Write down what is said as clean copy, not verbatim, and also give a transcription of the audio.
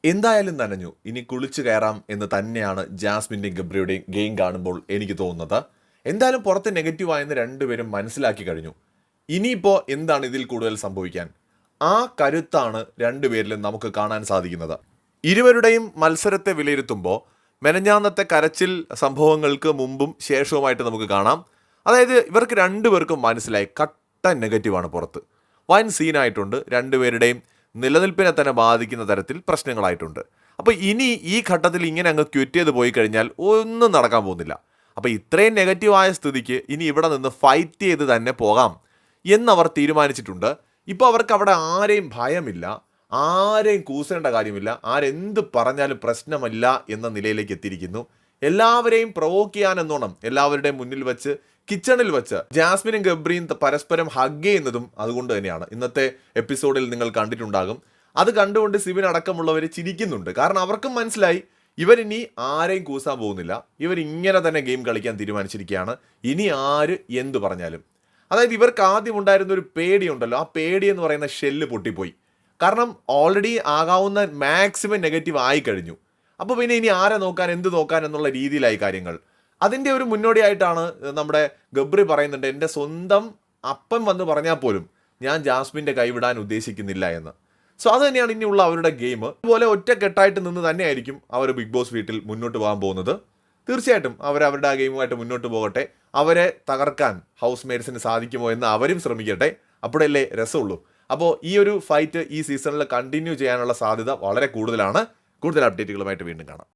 എന്തായാലും നനഞ്ഞു. ഇനി കുളിച്ചു കയറാം എന്ന് തന്നെയാണ് ജാസ്മിൻ്റെയും ഗബ്രിയുടെയും ഗെയിം കാണുമ്പോൾ എനിക്ക് തോന്നുന്നത്. എന്തായാലും പുറത്ത് നെഗറ്റീവായെന്ന് രണ്ടുപേരും മനസ്സിലാക്കി കഴിഞ്ഞു. ഇനിയിപ്പോൾ എന്താണ് ഇതിൽ കൂടുതൽ സംഭവിക്കാൻ? ആ കരുത്താണ് രണ്ടുപേരിലും നമുക്ക് കാണാൻ സാധിക്കുന്നത്. ഇരുവരുടെയും മത്സരത്തെ വിലയിരുത്തുമ്പോൾ മെനഞ്ഞാന്നത്തെ കരച്ചിൽ സംഭവങ്ങൾക്ക് മുമ്പും ശേഷവുമായിട്ട് നമുക്ക് കാണാം. അതായത് ഇവർക്ക് രണ്ടുപേർക്കും മനസ്സിലായി കട്ട നെഗറ്റീവാണ് പുറത്ത്. വൻ സീനായിട്ടുണ്ട്. രണ്ടുപേരുടെയും നിലനിൽപ്പിനെ തന്നെ ബാധിക്കുന്ന തരത്തിൽ പ്രശ്നങ്ങളായിട്ടുണ്ട്. അപ്പോൾ ഇനി ഈ ഘട്ടത്തിൽ ഇങ്ങനെ അങ്ങ് ക്വിറ്റ് ചെയ്ത് പോയി കഴിഞ്ഞാൽ ഒന്നും നടക്കാൻ പോകുന്നില്ല. അപ്പോൾ ഇത്രയും നെഗറ്റീവായ സ്ഥിതിക്ക് ഇനി ഇവിടെ നിന്ന് ഫൈറ്റ് ചെയ്ത് തന്നെ പോകാം എന്നവർ തീരുമാനിച്ചിട്ടുണ്ട്. ഇപ്പോൾ അവർക്ക് അവിടെ ആരെയും ഭയമില്ല, ആരെയും കൂസേണ്ട കാര്യമില്ല, ആരെന്ത് പറഞ്ഞാലും പ്രശ്നമില്ല എന്ന നിലയിലേക്ക് എത്തിയിരിക്കുന്നു. എല്ലാവരെയും പ്രൊവോക്ക് ചെയ്യാനെന്നോണം എല്ലാവരുടെയും മുന്നിൽ വെച്ച് കിച്ചണിൽ വെച്ച് ജാസ്മിനും ഗബ്രിയും പരസ്പരം ഹഗ് ചെയ്യുന്നതും അതുകൊണ്ട് തന്നെയാണ്. ഇന്നത്തെ എപ്പിസോഡിൽ നിങ്ങൾ കണ്ടിട്ടുണ്ടാകും. അത് കണ്ടുകൊണ്ട് സിബിൻ അടക്കമുള്ളവർ ചിരിക്കുന്നുണ്ട്. കാരണം അവർക്കും മനസ്സിലായി ഇവരിനി ആരെയും കൂസാൻ പോകുന്നില്ല, ഇവരിങ്ങനെ തന്നെ ഗെയിം കളിക്കാൻ തീരുമാനിച്ചിരിക്കുകയാണ്. ഇനി ആര് എന്ത് പറഞ്ഞാലും. അതായത് ഇവർക്ക് ആദ്യം ഉണ്ടായിരുന്ന ഒരു പേടിയുണ്ടല്ലോ, ആ പേടി എന്ന് പറയുന്ന ഷെല്ല് പൊട്ടിപ്പോയി. കാരണം ഓൾറെഡി ആകാവുന്ന മാക്സിമം നെഗറ്റീവ് ആയി കഴിഞ്ഞു. അപ്പോൾ പിന്നെ ഇനി ആരെ നോക്കാൻ എന്ത് നോക്കാൻ എന്നുള്ള രീതിയിലായി കാര്യങ്ങൾ. അതിൻ്റെ ഒരു മുന്നോടിയായിട്ടാണ് നമ്മുടെ ഗബ്രി പറയുന്നുണ്ട്, എൻ്റെ സ്വന്തം അപ്പം വന്ന് പറഞ്ഞാൽ പോലും ഞാൻ ജാസ്മിൻ്റെ കൈവിടാൻ ഉദ്ദേശിക്കുന്നില്ല എന്ന്. സോ അത് തന്നെയാണ് ഇനിയുള്ള അവരുടെ ഗെയിം. അതുപോലെ ഒറ്റക്കെട്ടായിട്ട് നിന്ന് തന്നെയായിരിക്കും അവർ ബിഗ് ബോസ് വീട്ടിൽ മുന്നോട്ട് പോകാൻ പോകുന്നത്. തീർച്ചയായിട്ടും അവരവരുടെ ആ ഗെയിമുമായിട്ട് മുന്നോട്ട് പോകട്ടെ. അവരെ തകർക്കാൻ ഹൗസ് മേറ്റ്സിന് സാധിക്കുമോ എന്ന് അവരും ശ്രമിക്കട്ടെ. അപ്പോഴല്ലേ രസമുള്ളൂ. അപ്പോൾ ഈ ഒരു ഫൈറ്റ് ഈ സീസണിൽ കണ്ടിന്യൂ ചെയ്യാനുള്ള സാധ്യത വളരെ കൂടുതലാണ്. കൂടുതൽ അപ്ഡേറ്റുകളുമായിട്ട് വീണ്ടും കാണാം.